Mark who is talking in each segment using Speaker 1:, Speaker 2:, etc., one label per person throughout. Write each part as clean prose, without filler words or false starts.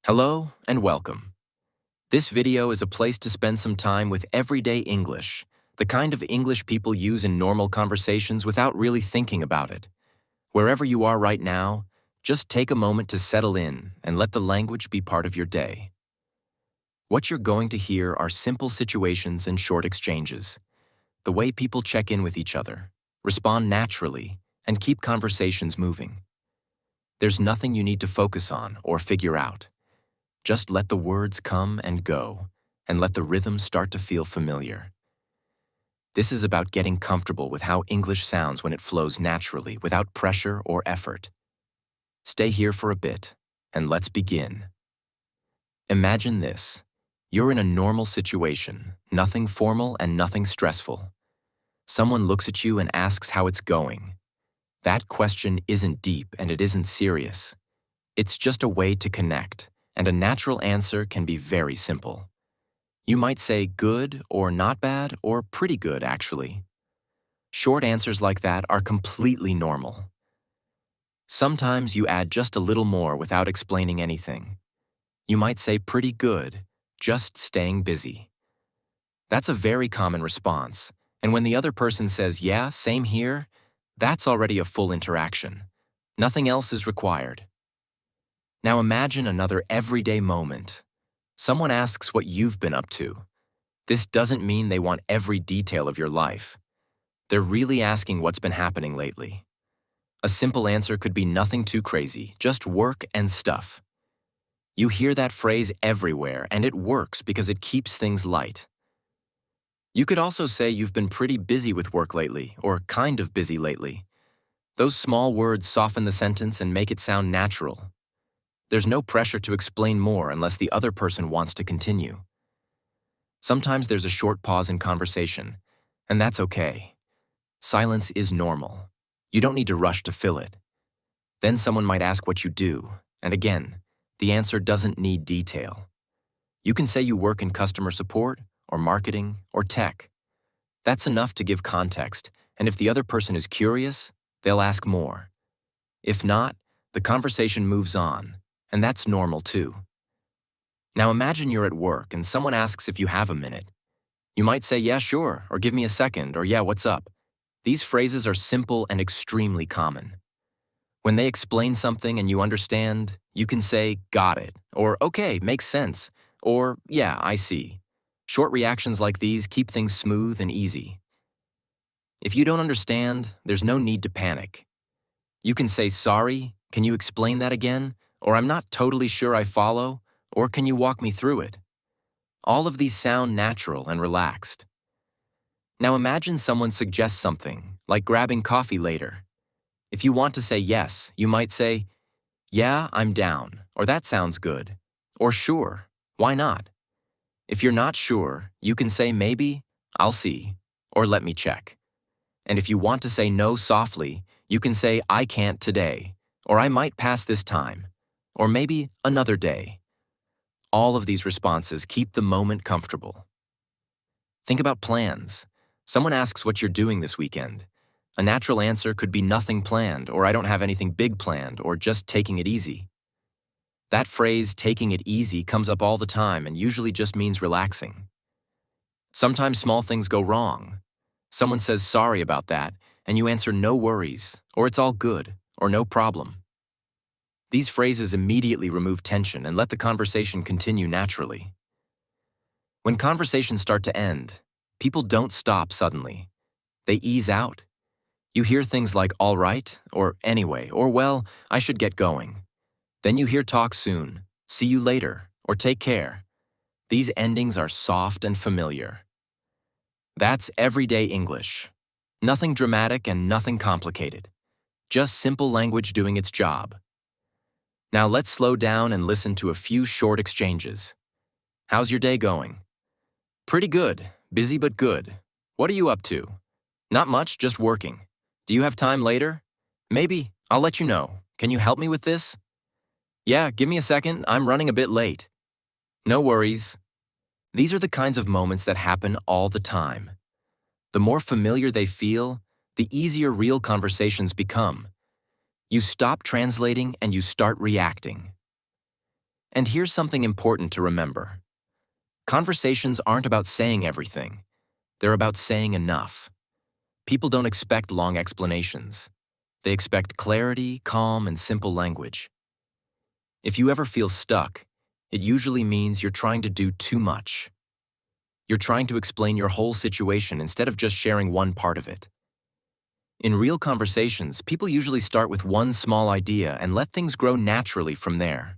Speaker 1: Hello and welcome. This video is a place to spend some time with everyday English, the kind of English people use in normal conversations without really thinking about it. Wherever you are right now, just take a moment to settle in and let the language be part of your day. What you're going to hear are simple situations and short exchanges, the way people check in with each other, respond naturally, and keep conversations moving. There's nothing you need to focus on or figure out. Just let the words come and go, and let the rhythm start to feel familiar. This is about getting comfortable with how English sounds when it flows naturally, without pressure or effort. Stay here for a bit, and let's begin. Imagine this. You're in a normal situation, nothing formal and nothing stressful. Someone looks at you and asks how it's going. That question isn't deep and it isn't serious. It's just a way to connect. And a natural answer can be very simple. You might say good or not bad or pretty good, actually. Short answers like that are completely normal. Sometimes you add just a little more without explaining anything. You might say pretty good, just staying busy. That's a very common response, and when the other person says, yeah, same here, that's already a full interaction. Nothing else is required. Now imagine another everyday moment. Someone asks what you've been up to. This doesn't mean they want every detail of your life. They're really asking what's been happening lately. A simple answer could be nothing too crazy, just work and stuff. You hear that phrase everywhere, and it works because it keeps things light. You could also say you've been pretty busy with work lately, or kind of busy lately. Those small words soften the sentence and make it sound natural. There's no pressure to explain more unless the other person wants to continue. Sometimes there's a short pause in conversation, and that's okay. Silence is normal. You don't need to rush to fill it. Then someone might ask what you do, and again, the answer doesn't need detail. You can say you work in customer support, or marketing, or tech. That's enough to give context, and if the other person is curious, they'll ask more. If not, the conversation moves on. And that's normal too. Now imagine you're at work and someone asks if you have a minute. You might say, yeah, sure, or give me a second, or yeah, what's up? These phrases are simple and extremely common. When they explain something and you understand, you can say, got it, or okay, makes sense, or yeah, I see. Short reactions like these keep things smooth and easy. If you don't understand, there's no need to panic. You can say, sorry, can you explain that again? Or I'm not totally sure I follow, or can you walk me through it? All of these sound natural and relaxed. Now imagine someone suggests something, like grabbing coffee later. If you want to say yes, you might say, yeah, I'm down, or that sounds good, or sure, why not? If you're not sure, you can say maybe, I'll see, or let me check. And if you want to say no softly, you can say I can't today, or I might pass this time. Or maybe another day. All of these responses keep the moment comfortable. Think about plans. Someone asks what you're doing this weekend. A natural answer could be nothing planned, or I don't have anything big planned, or just taking it easy. That phrase, taking it easy, comes up all the time and usually just means relaxing. Sometimes small things go wrong. Someone says sorry about that, and you answer no worries, or it's all good, or no problem. These phrases immediately remove tension and let the conversation continue naturally. When conversations start to end, people don't stop suddenly. They ease out. You hear things like, all right, or anyway, or well, I should get going. Then you hear talk soon, see you later, or take care. These endings are soft and familiar. That's everyday English. Nothing dramatic and nothing complicated. Just simple language doing its job. Now let's slow down and listen to a few short exchanges. How's your day going? Pretty good. Busy but good. What are you up to? Not much, just working. Do you have time later? Maybe. I'll let you know. Can you help me with this? Yeah, give me a second. I'm running a bit late. No worries. These are the kinds of moments that happen all the time. The more familiar they feel, the easier real conversations become. You stop translating and you start reacting. And here's something important to remember. Conversations aren't about saying everything. They're about saying enough. People don't expect long explanations. They expect clarity, calm, and simple language. If you ever feel stuck, it usually means you're trying to do too much. You're trying to explain your whole situation instead of just sharing one part of it. In real conversations, people usually start with one small idea and let things grow naturally from there.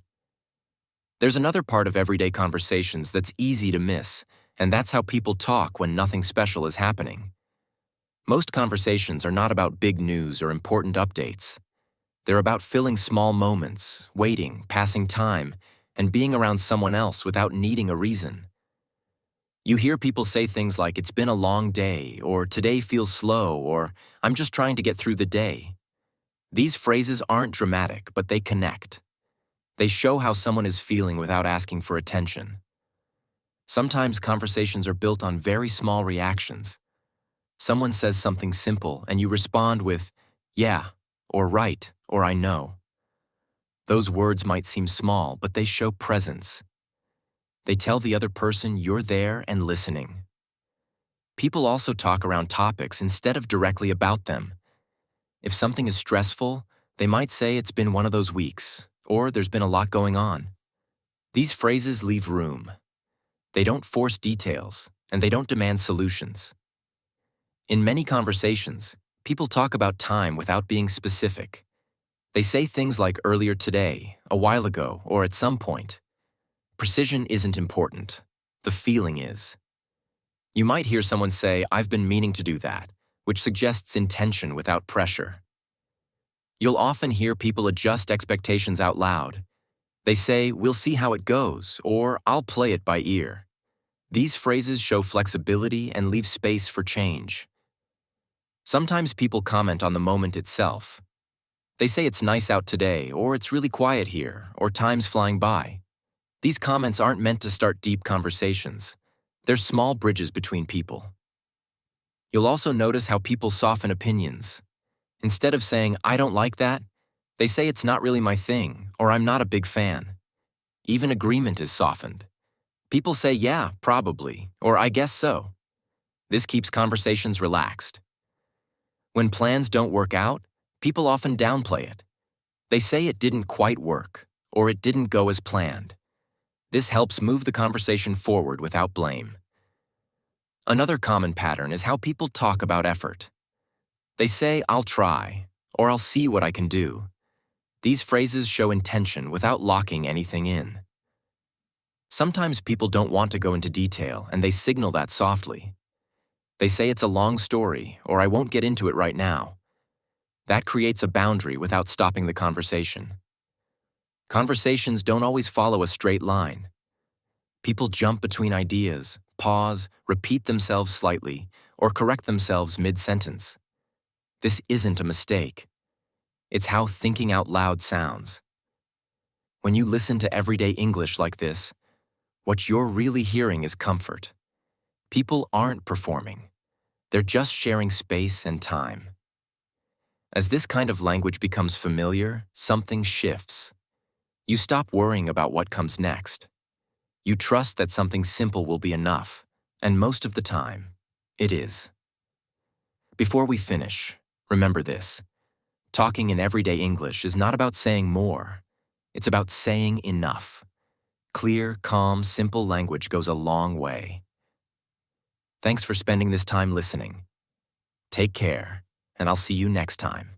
Speaker 1: There's another part of everyday conversations that's easy to miss, and that's how people talk when nothing special is happening. Most conversations are not about big news or important updates. They're about filling small moments, waiting, passing time, and being around someone else without needing a reason. You hear people say things like, "It's been a long day," or "Today feels slow," or "I'm just trying to get through the day." These phrases aren't dramatic, but they connect. They show how someone is feeling without asking for attention. Sometimes conversations are built on very small reactions. Someone says something simple, and you respond with, "Yeah," or "Right," or "I know." Those words might seem small, but they show presence. They tell the other person you're there and listening. People also talk around topics instead of directly about them. If something is stressful, they might say it's been one of those weeks, or there's been a lot going on. These phrases leave room. They don't force details, and they don't demand solutions. In many conversations, people talk about time without being specific. They say things like "earlier today," "a while ago," or "at some point." Precision isn't important. The feeling is. You might hear someone say, "I've been meaning to do that," which suggests intention without pressure. You'll often hear people adjust expectations out loud. They say, "We'll see how it goes," or "I'll play it by ear." These phrases show flexibility and leave space for change. Sometimes people comment on the moment itself. They say it's nice out today, or it's really quiet here, or time's flying by. These comments aren't meant to start deep conversations. They're small bridges between people. You'll also notice how people soften opinions. Instead of saying, "I don't like that," they say it's not really my thing, or "I'm not a big fan." Even agreement is softened. People say, "Yeah, probably," or "I guess so." This keeps conversations relaxed. When plans don't work out, people often downplay it. They say it didn't quite work, or it didn't go as planned. This helps move the conversation forward without blame. Another common pattern is how people talk about effort. They say, "I'll try," or "I'll see what I can do." These phrases show intention without locking anything in. Sometimes people don't want to go into detail, and they signal that softly. They say it's a long story, or "I won't get into it right now." That creates a boundary without stopping the conversation. Conversations don't always follow a straight line. People jump between ideas, pause, repeat themselves slightly, or correct themselves mid-sentence. This isn't a mistake. It's how thinking out loud sounds. When you listen to everyday English like this, what you're really hearing is comfort. People aren't performing. They're just sharing space and time. As this kind of language becomes familiar, something shifts. You stop worrying about what comes next. You trust that something simple will be enough, and most of the time, it is. Before we finish, remember this. Talking in everyday English is not about saying more. It's about saying enough. Clear, calm, simple language goes a long way. Thanks for spending this time listening. Take care, and I'll see you next time.